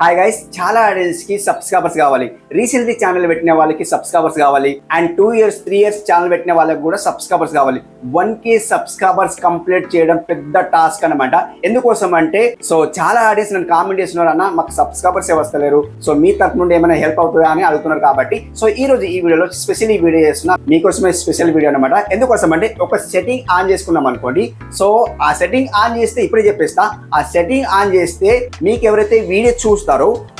Hi guys, చాలా audience కి subscribers కావాలి. రీసెంట్లీ ఛానల్ పెట్టిన వాళ్ళకి సబ్స్క్రైబర్స్ కావాలి అండ్ 2 years 3 years ఛానల్ పెట్టిన వాళ్ళకి కూడా సబ్స్క్రైబర్స్ కావాలి. 1K సబ్స్క్రైబర్స్ కంప్లీట్ చేయడం పెద్ద టాస్క్ అనమాట. ఎందుకోసం అంటే చాలా ఆడియన్స్ నన్ను కామెంట్ చేస్తున్నారు, అన్న మాకు సబ్స్క్రైబర్స్ వస్తలేరు, సో మీ తరఫు నుండి ఏమైనా హెల్ప్ అవుతుందా అని అడుగుతున్నారు. కాబట్టి ఈ రోజు ఈ వీడియోలో స్పెషల్ ఈ వీడియో చేస్తున్నా, మీకోసమే స్పెషల్ వీడియో అనమాట. ఎందుకోసం అంటే ఒక సెట్టింగ్ ఆన్ చేసుకున్నాం అనుకోండి, సో ఆ సెట్టింగ్ ఆన్ చేస్తే ఇప్పుడే చెప్పేస్తా, ఆ సెట్టింగ్ ఆన్ చేస్తే మీకు ఎవరైతే వీడియో చూస్తారో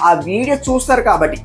ఆ వీడియో చూస్తారు కాబట్టి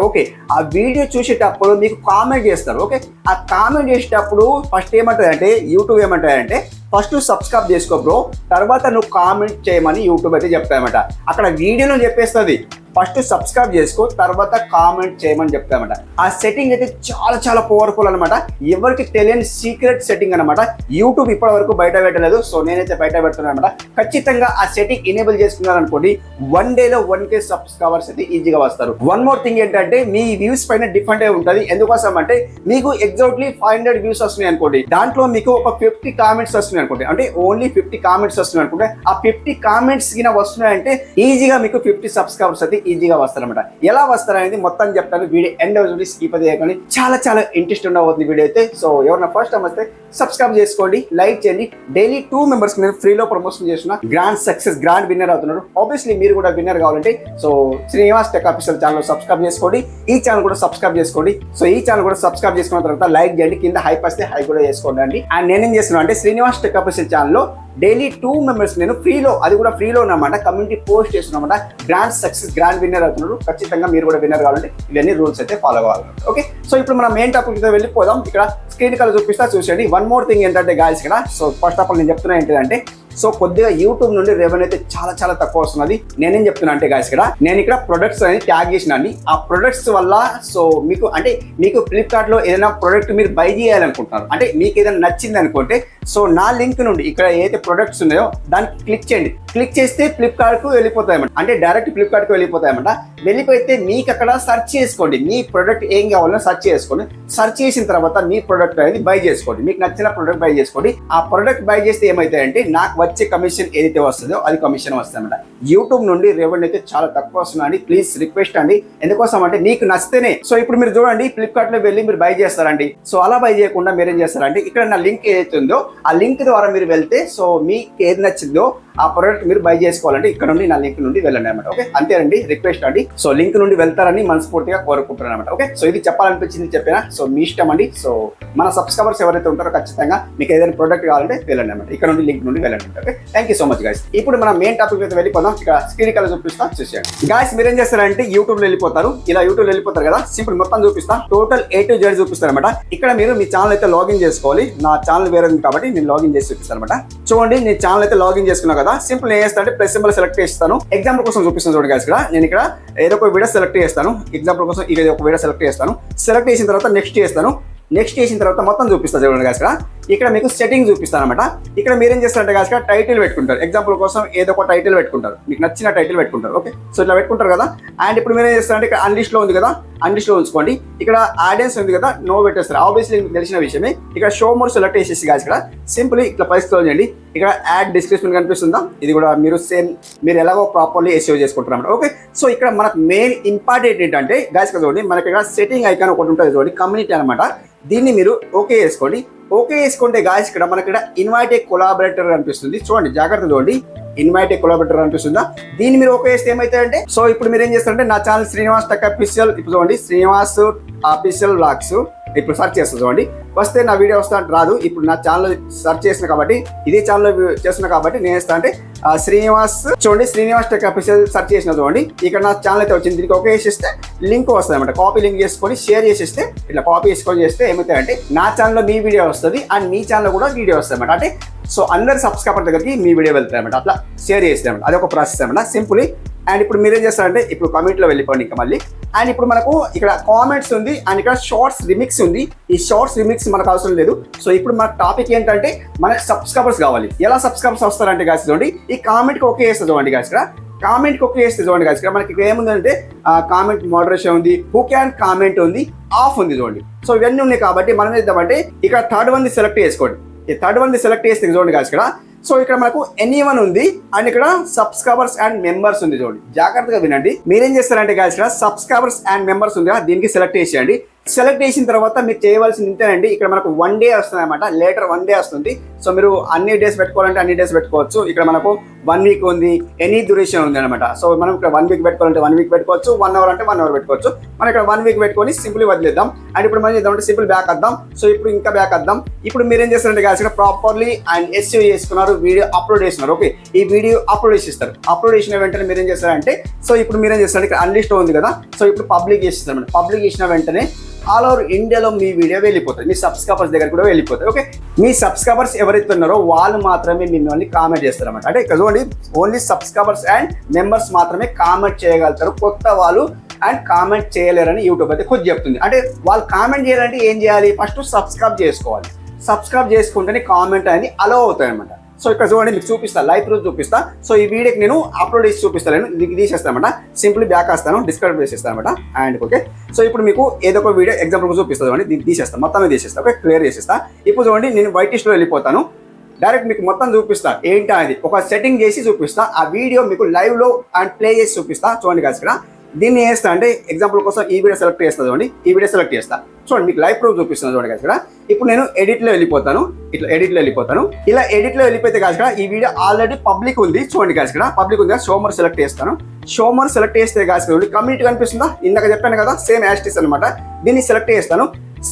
ఓకే, ఆ వీడియో చూసేటప్పుడు మీకు కామెంట్ చేస్తారు. ఓకే, ఆ కామెంట్ చేసేటప్పుడు ఫస్ట్ ఏమంటారంటే యూట్యూబ్ ఏమంటారంటే ఫస్ట్ సబ్స్క్రైబ్ చేసుకో బ్రో, తర్వాత నువ్వు కామెంట్ చేయమని యూట్యూబ్ అయితే చెప్తాయన్నమాట. అక్కడ వీడియోలో చెప్పేస్తుంది ఫస్ట్ సబ్స్క్రైబ్ చేసుకో తర్వాత కామెంట్ చేయమని చెప్తామట. ఆ సెట్టింగ్ అయితే చాలా చాలా పవర్ఫుల్ అనమాట. ఎవరికి తెలియని సీక్రెట్ సెట్టింగ్ అనమాట. యూట్యూబ్ ఇప్పటి వరకు బయట పెట్టలేదు, సో నేనైతే బయట పెడుతున్నాను అనమాట. ఖచ్చితంగా ఆ సెట్టింగ్ ఎనేబుల్ చేసుకున్నారనుకోండి, 1 dayలో 1K సబ్స్క్రైబర్స్ అయితే ఈజీగా వస్తారు. వన్ మోర్ థింగ్ ఏంటంటే మీ వ్యూస్ పైన డిఫరెంట్ అయి ఉంటుంది. ఎందుకోసం అంటే మీకు ఎగ్జాక్ట్లీ 500 వ్యూస్ వస్తున్నాయి అనుకోండి, దాంట్లో మీకు ఒక 50 కామెంట్స్ వస్తున్నాయి అనుకోండి, అంటే ఓన్లీ 50 కామెంట్స్ వస్తున్నాయి అనుకుంటే ఆ 50 కామెంట్స్ గిన వస్తున్నాయంటే ఈజీగా మీకు 50 సబ్స్క్రైబర్స్ అయితే ఈజీగా వస్తారనమాట. ఎలా వస్తారనేది మొత్తం చెప్తాను. వీడియో ఎండ్ అవుతుంది, స్కిప్ చేయకండి. చాలా చాలా ఇంట్రెస్ట్ ఉండబోతుంది వీడియో అయితే. సో ఎవరైనా ఫస్ట్ టైం వస్తే సబ్స్క్రైబ్ చేసుకోండి, లైక్ చేయండి. డైలీ 2 members నేను ఫ్రీలో ప్రమోషన్ చేస్తున్నా. గ్రాండ్ సక్సెస్ గ్రాండ్ విన్నర్ అవుతున్నారు. ఆబ్వియస్లీ మీరు కూడా విన్నర్ కావాలంటే so Srinivas tech official channel subscribe చేసుకోండి, ఈ ఛానల్ కూడా సబ్స్క్రైబ్ చేసుకోండి. సో ఈ ఛానల్ కూడా సబ్స్క్రైబ్ చేసుకున్న తర్వాత లైక్ చేయండి, కింద హైప్ వస్తే హై కూడా చేసుకోండి అండి. అండ్ నేనేం చేస్తున్నాను అంటే శ్రీనివాస్ టెక్ ఆఫీషియల్ ఛానల్లో డైలీ 2 members నేను ఫ్రీలో, అది కూడా ఫ్రీలో ఉన్నమాట, కమ్యూనిటీ పోస్ట్ చేస్తున్నామాట. గ్రాండ్ సక్సెస్ గ్రాండ్ విన్నర్ అవుతున్నారు. ఖచ్చితంగా మీరు కూడా విన్నర్ కావాలంటే ఇవన్నీ రూల్స్ అయితే ఫాలో కావాలి. ఓకే, సో ఇప్పుడు మనం మెయిన్ టాపిక్ అయితే వెళ్ళిపోదాం. ఇక్కడ స్క్రీన్ కలర్ చూపిస్తా చూసేయండి. వన్ మోర్ థింగ్ ఏంటంటే గాయస్, ఇక్కడ సో ఫస్ట్ ఆఫ్ ఆల్ నేను చెప్తున్నా ఏంటంటే సో కొద్దిగా యూట్యూబ్ నుండి రెవెన్యూ అయితే చాలా చాలా తక్కువ వస్తున్నది. నేనేం చెప్తున్నా అంటే గాయస్, నేను ఇక్కడ ప్రొడక్ట్స్ అనేది ట్యాగ్ చేసినాన్ని. ఆ ప్రొడక్ట్స్ వల్ల సో మీకు ఫ్లిప్కార్ట్ లో ఏదైనా ప్రొడక్ట్ మీరు బై చేయాలనుకుంటున్నారు, అంటే మీకు ఏదైనా నచ్చింది అనుకుంటే సో నా లింక్ నుండి ఇక్కడ ఏదైతే ప్రొడక్ట్స్ ఉన్నాయో దానికి క్లిక్ చేయండి. క్లిక్ చేస్తే ఫ్లిప్కార్ట్ కు వెళ్ళిపోతాయన్నమాట, అంటే డైరెక్ట్ ఫ్లిప్కార్ట్ కు వెళ్ళిపోతాయన్నమాట. వెళ్ళిపోతే మీకు అక్కడ సెర్చ్ చేసుకోండి, మీ ప్రొడక్ట్ ఏం కావాలో సెర్చ్ చేసుకోండి. సెర్చ్ చేసిన తర్వాత మీ ప్రొడక్ట్ అనేది బై చేసుకోండి, మీకు నచ్చిన ప్రొడక్ట్ బై చేసుకోండి. ఆ ప్రొడక్ట్ బై చేస్తే ఏమైతాయంటే నాకు వచ్చే కమిషన్ ఏదైతే వస్తుందో అది కమిషన్ వస్తుందన్నమాట. యూట్యూబ్ నుండి రెవెన్యూ అయితే చాలా తక్కువ వస్తుందండి. ప్లీజ్ రిక్వెస్ట్ అండి. ఎందుకోసం అంటే మీకు నచ్చితేనే. సో ఇప్పుడు మీరు చూడండి, ఫ్లిప్కార్ట్ లో వెళ్ళి మీరు బై చేస్తారండి. సో అలా బై చేయకుండా మీరు ఏం చేస్తారంటే ఇక్కడ నా లింక్ ఏదైతే ఉందో ఆ లింక్ ద్వారా మీరు వెళ్తే సో మీకు ఏది నచ్చిందో ఆ ప్రోడక్ట్ మీరు బై చేసుకోవాలంటే ఇక్కడ నుండి నా లింక్ నుండి వెళ్ళండి అనమాట. ఓకే, అంతేనండి, రిక్వెస్ట్ అండి. సో లింక్ నుండి వెళ్తారని మనస్ఫూర్తిగా కోరుకుంటున్నాను అనమాట. ఓకే, సో ఇది చెప్పాలనిపించింది చెప్పినా, సో మీ ఇష్టం అండి. సో మన సబ్స్క్రైబర్స్ ఎవరైతే ఉంటారో ఖచ్చితంగా మీకు ఏదైనా ప్రోడక్ట్ కావాలంటే వెళ్ళండి అనమాట, ఇక్కడ నుండి లింక్ నుండి వెళ్ళండి. Okay, thank you so much guys. ఇప్పుడు మనం మెయిన్ టాపిక్ అయితే వెళ్ళిపోదాం. ఇక్కడ స్క్రీన్ కలర్ చూపిస్తా చూసేయండి గాయస్. మీరు ఏం చేస్తారంటే యూట్యూబ్ లో వెళ్ళిపోతారు, ఇలా యూట్యూబ్ వెళ్ళిపోతారు కదా, సింపుల్ మొత్తం చూపిస్తా, టోటల్ A to Z చూపిస్తారు అనమాట. ఇక్కడ మీరు మీ ఛానల్ అయితే లాగిన్ చేసుకోవాలి. నా ఛానల్ వేరే ఉంది కాబట్టి నేను లాగిన్ చేసి చూపిస్తాను అనమాట. చూడండి, నేను ఛానల్ అయితే లాగిన్ చేసుకున్నా కదా, సింపుల్ ఏం చేస్తాను అంటే ప్లస్ సింబల్ సెలెక్ట్ చేస్తాను. ఎగ్జాంపుల్ కోసం చూపిస్తాను చూడండి గైస్. నేను ఇక్కడ ఏదో ఒక వీడియో సెలెక్ట్ చేస్తాను. ఎగ్జాంపుల్ కోసం ఇది ఒక వీడియో సెలెక్ట్ చేస్తాను. సెలెక్ట్ చేసిన తర్వాత నెక్స్ట్ చేస్తాను. నెక్స్ట్ చేసిన తర్వాత మొత్తం చూపిస్తాను చూడండి గైస్. ఇక్కడ మీకు సెట్టింగ్ చూపిస్తాను అనమాట. ఇక్కడ మీరేం చేస్తారంటే గైస్ టైటిల్ పెట్టుకుంటారు. ఎగ్జాంపుల్ కోసం ఏదో ఒక టైటిల్ పెట్టుకుంటారు, మీకు నచ్చిన టైటిల్ పెట్టుకుంటారు. ఓకే, సో ఇట్లా పెట్టుకుంటారు కదా. అండ్ ఇప్పుడు మీరేం చేస్తారంటే ఇక్కడ అన్లిస్ట్ లో ఉంది కదా, అన్లిస్ట్ లో ఉంచుకోండి. ఇక్కడ ఆడియన్స్ ఉంది కదా, నో పెట్టేస్తారు. ఆబ్వియస్లీ మీకు తెలిసిన విషయమే. ఇక్కడ షో మోర్ సెలెక్ట్ చేసేసి గాయస్ ఇక్కడ సింపుల్ ఇట్లా పై స్క్రోల్ చేయండి. ఇక్కడ యాడ్ డిస్క్రిప్షన్ కనిపిస్తుందా, ఇది కూడా మీరు సేమ్ మీరు ఎలాగో ప్రాపర్లీ ఎస్యూ చేసుకుంటారు అన్నమాట. ఓకే, సో ఇక్కడ మనకు మెయిన్ ఇంపార్టెంట్ ఏంటంటే గాయస్ చూడండి, మనకి ఇక్కడ సెట్టింగ్ ఐకాన్ ఒకటి ఉంటుంది చూడండి, కమ్యూనిటీ అనమాట. దీన్ని మీరు ఓకే చేసుకోండి. ఓకే చేసుకుంటే గాయస్ ఇక్కడ మనకి ఇక్కడ ఇన్వైట్ ఏ కొలాబరేటర్ అనిపిస్తుంది. చూడండి, జాగ్రత్త చూడండి, ఇన్వైట్ ఏ కొలాబరేటర్ అనిపిస్తుందా. దీన్ని మీరు ఓకే చేస్తే ఏమైతాయంటే సో ఇప్పుడు మీరు ఏం చేస్తారంటే నా ఛానల్ శ్రీనివాస్ టెక్ ఆఫీషియల్, ఇప్పుడు చూడండి శ్రీనివాస్ ఆఫీషియల్ వ్లాగ్స్ ఇప్పుడు సెర్చ్ చేస్తాను చూడండి, వస్తే నా వీడియో వస్తా రాదు. ఇప్పుడు నా ఛానల్ సెర్చ్ చేసిన కాబట్టి ఇదే ఛానల్ చేస్తున్నా కాబట్టి నేను వేస్తా అంటే శ్రీనివాస్, చూడండి శ్రీనివాస్ టెక్ ఆఫీషియల్ సెర్చ్ చేసిన చూడండి, ఇక్కడ నా ఛానల్ అయితే వచ్చింది. దీనికి ఓకే చేసేస్తే లింక్ వస్తుంది అనమాట. కాపీ లింక్ చేసుకొని షేర్ చేసేస్తే ఇట్లా కాపీ చేసుకొని చేస్తే ఏమవుతాయంటే నా ఛానల్లో మీ వీడియో వస్తుంది అండ్ మీ ఛానల్లో కూడా వీడియో వస్తుంది అనమాట. అంటే సో అందరి సబ్స్క్రైబర్ దగ్గరికి మీ వీడియో వెళ్తాయి అనమాట, అట్లా షేర్ చేస్తే అనమాట. అదొక ప్రాసెస్ అనమాట సింపుల్లీ. అండ్ ఇప్పుడు మీరేం చేస్తారంటే ఇప్పుడు కామెంట్లో వెళ్ళిపోండి ఇంకా మళ్ళీ. అండ్ ఇప్పుడు మనకు ఇక్కడ కామెంట్స్ ఉంది అండ్ ఇక్కడ షార్ట్స్ రిమిక్స్ ఉంది. ఈ షార్ట్స్ రిమిక్స్ మనకు అవసరం లేదు. సో ఇప్పుడు మన టాపిక్ ఏంటంటే మనకు సబ్స్క్రైబర్స్ కావాలి. ఎలా సబ్స్క్రైబర్స్ వస్తారంటే గాయస్ చూడండి, ఈ కామెంట్కి ఓకే చేస్తుంది చూడండి గాయస్. ఇక్కడ కామెంట్కి ఓకే చేస్తే చూడండి గాయస్, ఇక్కడ మనకి ఇక్కడ ఏముందంటే కామెంట్ మోడరేషన్ ఉంది, హూ క్యాన్ కామెంట్ ఉంది, ఆఫ్ ఉంది చూడండి. సో ఇవన్నీ ఉన్నాయి కాబట్టి మనం ఏం చేద్దామంటే ఇక్కడ థర్డ్ వన్ సెలెక్ట్ చేసుకోండి. ఈ థర్డ్ వన్ సెలెక్ట్ చేస్తే చూడండి గాయస్ ఇక్కడ సో ఇక్కడ మనకు ఎనీవన్ ఉంది అండ్ ఇక్కడ సబ్స్క్రైబర్స్ అండ్ మెంబర్స్ ఉంది. చూడండి జాగ్రత్తగా వినండి. మీరేం చేస్తారంటే గాయస్ ఇక్కడ సబ్స్క్రైబర్స్ అండ్ మెంబర్స్ ఉంది కదా, దీనికి సెలెక్ట్ చేసేయండి. సెలెక్ట్ చేసిన తర్వాత మీరు చేయవలసింది ఇంతేనండి. ఇక్కడ మనకు 1 డే వస్తుంది అనమాట, లేటర్ 1 డే వస్తుంది. సో మీరు అన్ని డేస్ పెట్టుకోవాలంటే అన్ని డేస్ పెట్టుకోవచ్చు. ఇక్కడ మనకు 1 వీక్ ఉంది, ఎనీ డ్యూరేషన్ ఉంది అనమాట. సో మనం ఇక్కడ 1 వీక్ పెట్టుకోవాలంటే 1 వీక్ పెట్టుకోవచ్చు, 1 అవర్ అంటే 1 అవర్ పెట్టుకోవచ్చు. మనం ఇక్కడ 1 వీక్ పెట్టుకొని సింపుల్ వదిలేద్దాం. అండ్ ఇప్పుడు మనం చేద్దామంటే సింపుల్ బ్యాక్ వద్దాం. సో ఇప్పుడు ఇంకా బ్యాక్ వద్దాం. ఇప్పుడు మీరు ఏం చేస్తారంటే గాయస్ ఇక్కడ ప్రాపర్లీ అండ్ ఎస్యూ చేసుకున్నారు, వీడియో అప్లోడ్ చేస్తున్నారు. ఓకే, ఈ వీడియో అప్లోడ్ చేసిస్తారు. అప్లోడ్ చేసిన వెంటనే మీరు ఏం చేస్తారంటే, సో ఇప్పుడు మీరేం చేస్తారంటే ఇక్కడ అన్లిస్ట్ ఉంది కదా, సో ఇప్పుడు పబ్లిక్ చేస్తారు. పబ్లిక్ చేసిన వెంటనే ఆల్ ఓవర్ ఇండియాలో మీ వీడియో వెళ్ళిపోతుంది, మీ సబ్స్క్రైబర్స్ దగ్గర కూడా వెళ్ళిపోతాయి. ఓకే, మీ సబ్స్క్రైబర్స్ ఎవరైతే ఉన్నారో వాళ్ళు మాత్రమే మిమ్మల్ని కామెంట్ చేస్తారన్నమాట. అంటే ఇక్కడ చూడండి, ఓన్లీ సబ్స్క్రైబర్స్ అండ్ మెంబర్స్ మాత్రమే కామెంట్ చేయగలుగుతారు, కొత్త వాళ్ళు అండ్ కామెంట్ చేయలేరని యూట్యూబ్ అయితే ఖుద్ చెప్తుంది. అంటే వాళ్ళు కామెంట్ చేయాలంటే ఏం చేయాలి, ఫస్ట్ సబ్స్క్రైబ్ చేసుకోవాలి. సబ్స్క్రైబ్ చేసుకుంటేనే కామెంట్ అనేది అలో అవుతాయి అనమాట. సో ఇక్కడ చూడండి మీకు చూపిస్తా, లైవ్ ప్రూఫ్ చూపిస్తా. సో ఈ వీడియోకి నేను అప్లోడ్ చేసి చూపిస్తాను, దీనికి తీసేస్తాను అనమాట. సింపుల్లీ బ్యాక్ వస్తాను, డిస్క్రైబ్ చేసేస్తాను అనమాట. అండ్ ఓకే, సో ఇప్పుడు మీకు ఏదో ఒక వీడియో ఎగ్జాంపుల్ చూపిస్తాను అండి, దీన్ని తీసేస్తాను, మొత్తం తీసేస్తా. ఓకే, క్లియర్ చేసేస్తా. ఇప్పుడు చూడండి నేను వైటిష్లో వెళ్ళిపోతాను, డైరెక్ట్ మీకు మొత్తం చూపిస్తా ఏంటా అది, ఒక సెట్టింగ్ చేసి చూపిస్తా. ఆ వీడియో మీకు లైవ్లో అండ్ ప్లే చేసి చూపిస్తా. చూడండి guys ఇక్కడ దీన్ని వేస్తా, అంటే ఎగ్జాంపుల్ కోసం ఈ వీడియో సెలెక్ట్ చేస్తా. చూడండి ఈ వీడియో సెలెక్ట్ చేస్తా. చూడండి మీకు లైవ్ ప్రూఫ్ చూపిస్తాను. చూడండి guys ఇక్కడ ఇప్పుడు నేను ఎడిట్లో వెళ్ళిపోతాను, ఇట్లా ఎడిట్లో వెళ్ళిపోతాను. ఇలా ఎడిట్లో వెళ్ళిపోతే guys ఇక్కడ ఈ వీడియో ఆల్రెడీ పబ్లిక్ ఉంది. చూడండి guys ఇక్కడ పబ్లిక్ ఉంది, షోమర్ సెలెక్ట్ చేస్తాను. షోమర్ సెలెక్ట్ చేస్తే guys ఇక్కడ కమ్యూనిటీ కనిపిస్తుందా, ఇందాక చెప్పాను కదా సేమ్ యాస్టిస్ అనమాట. దీన్ని సెలెక్ట్ చేస్తాను.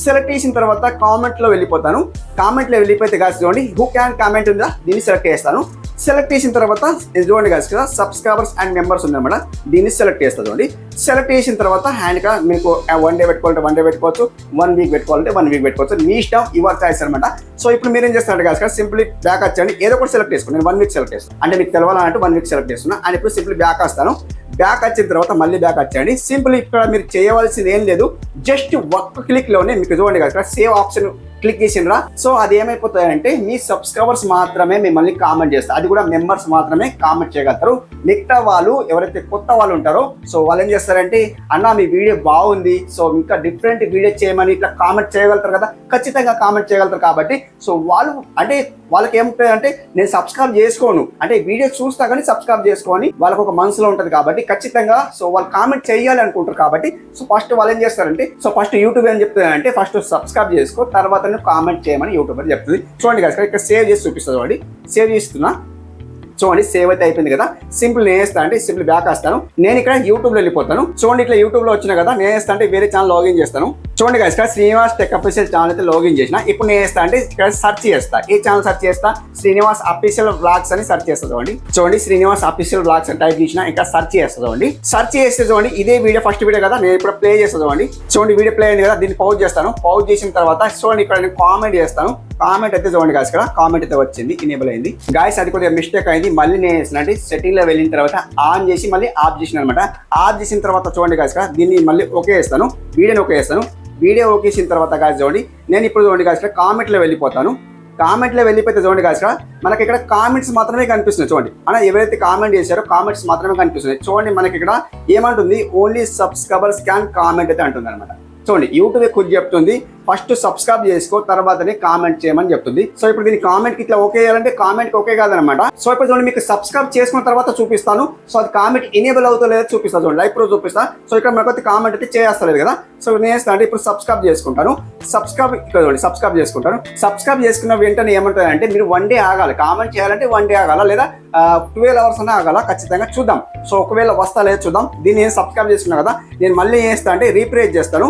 సెలెక్ట్ చేసిన తర్వాత కామెంట్లో వెళ్ళిపోతాను. కామెంట్లో వెళ్ళిపోతే guys చూడండి హూ క్యాన్ కామెంట్ ఉందా, దీన్ని సెలెక్ట్ చేస్తాను. సెలెక్ట్ చేసిన తర్వాత చూడండి guys కదా సబ్స్క్రైబర్స్ అండ్ మెంబర్స్ ఉందన్నమాట, దీన్ని సెలెక్ట్ చేస్తాను. చూడండి సెలెక్ట్ చేసిన తర్వాత హ్యాండ్గా మీకు 1 డే పెట్టుకోవాలంటే 1 డే పెట్టుకోవచ్చు, 1 వీక్ పెట్టుకోవాలంటే 1 వీక్ పెట్టుకోవచ్చు, మీ ఇష్టం, యువర్ చాయిస్ అనమాట. సో ఇప్పుడు మీరు ఏం చేస్తారంటే guys కదా సింప్లీ బ్యాక్ వచ్చండి, ఏదో ఒకటి సెలెక్ట్ చేసుకోండి. నేను 1 వీక్ సెలెక్ట్ చేస్తాను, అంటే మీకు తెలవాలంటే 1 వీక్ సెలెక్ట్ చేస్తున్నా. అండ్ ఇప్పుడు సింప్లీ బ్యాక్ వస్తాను. బ్యాక్ వచ్చిన తర్వాత మళ్ళీ బ్యాక్ వచ్చేయండి. సింపుల్ ఇక్కడ మీరు చేయవలసింది ఏం లేదు, జస్ట్ ఒక్క క్లిక్లోనే మీకు చూడండి కదా సేవ్ ఆప్షన్ క్లిక్ చేసిండ్రా. సో అది ఏమైపోతాయంటే మీ సబ్స్క్రైబర్స్ మాత్రమే మిమ్మల్ని కామెంట్ చేస్తారు, అది కూడా మెంబర్స్ మాత్రమే కామెంట్ చేయగలుగుతారు. మిగతా వాళ్ళు ఎవరైతే కొత్త వాళ్ళు ఉంటారో సో వాళ్ళు ఏం చేస్తారంటే అన్న మీ వీడియో బాగుంది, సో ఇంకా డిఫరెంట్ వీడియో చేయమని ఇట్లా కామెంట్ చేయగలుగుతారు కదా, ఖచ్చితంగా కామెంట్ చేయగలుగుతారు. కాబట్టి సో వాళ్ళు అంటే వాళ్ళకి ఏముంటుంది అంటే నేను సబ్స్క్రైబ్ చేసుకోను అంటే వీడియో చూస్తా కానీ సబ్స్క్రైబ్ చేసుకోని వాళ్ళకి ఒక మనసులో ఉంటుంది. కాబట్టి ఖచ్చితంగా సో వాళ్ళు కామెంట్ చేయాలి అనుకుంటారు. కాబట్టి సో ఫస్ట్ వాళ్ళు ఏం చేస్తారంటే సో ఫస్ట్ యూట్యూబ్ ఏం చెప్తుందంటే ఫస్ట్ సబ్స్క్రైబ్ చేసుకో, తర్వాత కామెంట్ చేయమని యూట్యూబర్ చెప్తుంది. చూడండి కదా ఇక్కడ సేవ్ చేసి చూపిస్తుంది. చూడండి సేవ్ చేస్తున్నా. చూడండి సేవ్ అయితే అయిపోయింది కదా. సింపుల్ నేను వేస్తా అంటే సింపుల్ బ్యాక్ వస్తాను. నేను ఇక్కడ యూట్యూబ్ లో వెళ్ళిపోతాను. చూడండి ఇట్లా యూట్యూబ్ లో వచ్చిన కదా, నేను వేస్తా అంటే వేరే ఛానల్ లాగిన్ చేస్తాను. చూడండి guys ఇక్కడ శ్రీనివాస్ టెక్ అఫీషియల్ ఛానల్ అయితే లాగిన్ చేసిన. ఇప్పుడు నేను వేస్తా అంటే ఇక్కడ సెర్చ్ చేస్తా, ఏ ఛానల్ సెర్చ్ చేస్తా, శ్రీనివాస్ అఫీషియల్ వ్లాగ్స్ అని సెర్చ్ చేస్తా. చూడండి శ్రీనివాస్ అఫీషియల్ వ్లాగ్స్ అని టైప్ చేసిన, ఇంకా సెర్చ్ చేస్తా. చూడండి సెర్చ్ చేస్తే చూడండి ఇదే వీడియో ఫస్ట్ వీడియో కదా, నేను ఇప్పుడు ప్లే చేస్తా. చూడండి వీడియో ప్లే అయింది కదా, దీన్ని పౌజ్ చేస్తాను. పౌజ్ చేసిన తర్వాత చూడండి ఇక్కడ నేను కామెంట్ చేస్తాను. కామెంట్ అయితే చూడండి guys ఇక్కడ కామెంట్ అయితే వచ్చింది, ఇనేబుల్ అయింది. గాయస్ అది కొద్దిగా మిస్టేక్ అయింది. మళ్ళీ నేను వేసిన అంటే సెట్టింగ్ లో వెళ్ళిన తర్వాత ఆన్ చేసి మళ్ళీ ఆఫ్ చేసిన అనమాట. ఆఫ్ చేసిన తర్వాత చూడండి guys ఇక్కడ దీన్ని మళ్ళీ ఓకే వేస్తాను, వీడియోని ఓకే వేస్తాను. వీడియో ఓకే చేసిన తర్వాత guys చూడండి నేను ఇప్పుడు చూడండి guys ఇక్కడ కామెంట్లో వెళ్ళిపోతాను. కామెంట్లో వెళ్ళిపోతే చూడండి guys ఇక్కడ మనకి ఇక్కడ కామెంట్స్ మాత్రమే కనిపిస్తున్నాయి. చూడండి అలా ఎవరైతే కామెంట్ చేశారో కామెంట్స్ మాత్రమే కనిపిస్తున్నాయి. చూడండి మనకి ఇక్కడ ఏమంటుంది, ఓన్లీ సబ్స్క్రైబర్స్ క్యాన్ కామెంట్ అయితే అంటుంది అనమాట. చూడండి యూట్యూబ్ ఖుద్ చెప్తుంది ఫస్ట్ సబ్స్క్రైబ్ చేసుకో తర్వాతనే కామెంట్ చేయమని చెప్తుంది. సో ఇప్పుడు దీని కామెంట్ కి ఇట్లా ఓకే చేయాలంటే కామెంట్ ఓకే కాదనమాట. సో ఇప్పుడు చూడండి మీకు సబ్స్క్రైబ్ చేసుకున్న తర్వాత చూపిస్తాను. సో అది కామెంట్ ఎనేబుల్ అవుతో లేదో చూపిస్తాను. చూడండి లైవ్ ప్రూఫ్ చూపిస్తా. సో ఇక్కడ మనకు కామెంట్ అయితే చేస్తలేదు కదా. సో నేను అంటే ఇప్పుడు సబ్స్క్రైబ్ చేసుకుంటాను. సబ్స్క్రైబ్ ఇక్కడ చూడండి సబ్స్క్రైబ్ చేసుకుంటాను. సబ్స్క్రైబ్ చేసుకున్న వెంటనే ఏమంటారంటే మీరు 1 డే ఆగాలి, కామెంట్ చేయాలంటే 1 డే ఆగాల, లేదా 12 అవర్స్ అన్నా ఆగాల, ఖచ్చితంగా చూద్దాం. సో ఒకవేళ వస్తా లేదా చూద్దాం. దీన్ని నేను సబ్స్క్రైబ్ చేసుకున్నా కదా, నేను మళ్ళీ ఏం చేస్తా అంటే రీప్రేజ్ చేస్తాను.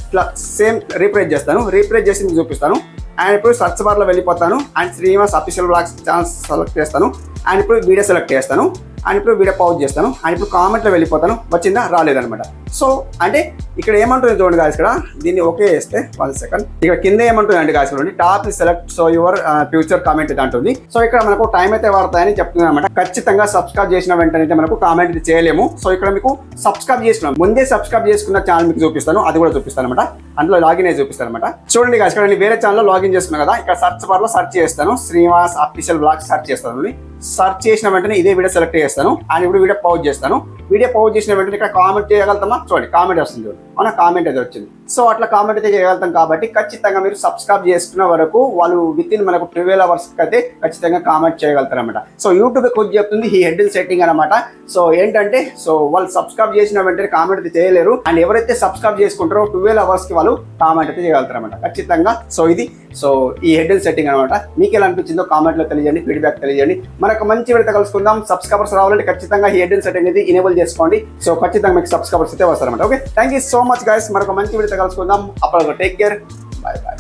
ఇట్లా సేమ్ రీప్రేజ్ చేస్తాను. రీప్రేజ్ చేసి మీకు చూపిస్తాను. అండ్ ఇప్పుడు సర్చ్ బార్లో వెళ్ళిపోతాను and Srinivas official vlogs channel select చేస్తాను. అండ్ ఇప్పుడు వీడియో సెలెక్ట్ చేస్తాను. అండ్ ఇప్పుడు వీడియో పౌజ్ చేస్తాను. అండ్ ఇప్పుడు కామెంట్లో వెళ్ళిపోతాను, వచ్చిందా రాలేదనమాట. సో అంటే ఇక్కడ ఏమంటుంది చూడండి guys ఇక్కడ దీన్ని ఓకే చేస్తే 1 సెకండ్ ఇక్కడ కింద ఏమంటుంది అంటే guys చూడండి top select so your future comment ఇది అంటుంది. సో ఇక్కడ మనకు టైం అయితే పడతాయని చెప్తుంది అనమాట. ఖచ్చితంగా సబ్స్క్రైబ్ చేసిన వెంటనే అయితే మనకు కామెంట్ చేయలేము. సో ఇక్కడ మీకు సబ్స్క్రైబ్ చేసుకున్నాం, ముందే సబ్స్క్రైబ్ చేసుకున్న ఛానల్ మీకు చూపిస్తాను, అది కూడా చూపిస్తాను అనమాట. అందులో లాగిన్ అయ్యి చూపిస్తాను అనమాట. చూడండి guys ఇక్కడ నేను వేరే ఛానల్లో లాగిన్ చేసుకున్నాను కదా, ఇక్కడ సర్చ్ బార్ లో సర్చ్ చేస్తాను, శ్రీనివాస్ అఫీషియల్ వ్లాగ్స్ సర్చ్ చేస్తాను. సర్చ్ చేసిన వెంటనే ఇదే వీడియో సెలెక్ట్ చేస్తాను. అండ్ ఇప్పుడు వీడియో పౌజ్ చేస్తాను. వీడియో పౌజ్ చేసిన వెంటనే ఇక్కడ కామెంట్ చేయగలుగుతామా, చూడండి కామెంట్ వస్తుంది. అవునా కామెంట్ అయితే వచ్చింది. సో అట్లా కామెంట్ అయితే చేయగలుగుతాం కాబట్టి ఖచ్చితంగా మీరు సబ్స్క్రైబ్ చేసుకున్న వరకు వాళ్ళు విత్ ఇన్ మనకు 12 hours అయితే ఖచ్చితంగా కామెంట్ చేయగలుగుతారు అనమాట. సో యూట్యూబ్ కొంచెం చెప్తుంది ఈ హెడ్ సెట్టింగ్ అనమాట. సో ఏంటంటే సో వాళ్ళు సబ్స్క్రైబ్ చేసిన వెంటనే కామెంట్ అయితే చేయలేరు. అండ్ ఎవరైతే సబ్స్క్రైబ్ చేసుకుంటారో 12 hours వాళ్ళు కామెంట్ అయితే చేయగలుగుతారు అనమాట ఖచ్చితంగా. సో ఈ హెడ్ సెట్టింగ్ అనమాట. మీకు ఎలా అనిపించిందో కామెంట్లో తెలియజేయండి, ఫీడ్బ్యాక్ తెలియజేయండి. మనకు మంచి విడత కలుసుకుందాం. సబ్స్క్రైబర్స్ రావాలంటే ఖచ్చితంగా ఈ హెడ్ సెట్టింగ్ అయితే ఇనేబుల్ చేసుకోండి. సో ఖచ్చితంగా మీకు సబ్స్క్రైబర్స్ అయితే వస్తారన్నమాట. Okay, thank you so much guys. మరొక మంచి విడత కలుసుకుందాం. అప్పుడు టేక్ కేర్, బాయ్ బాయ్.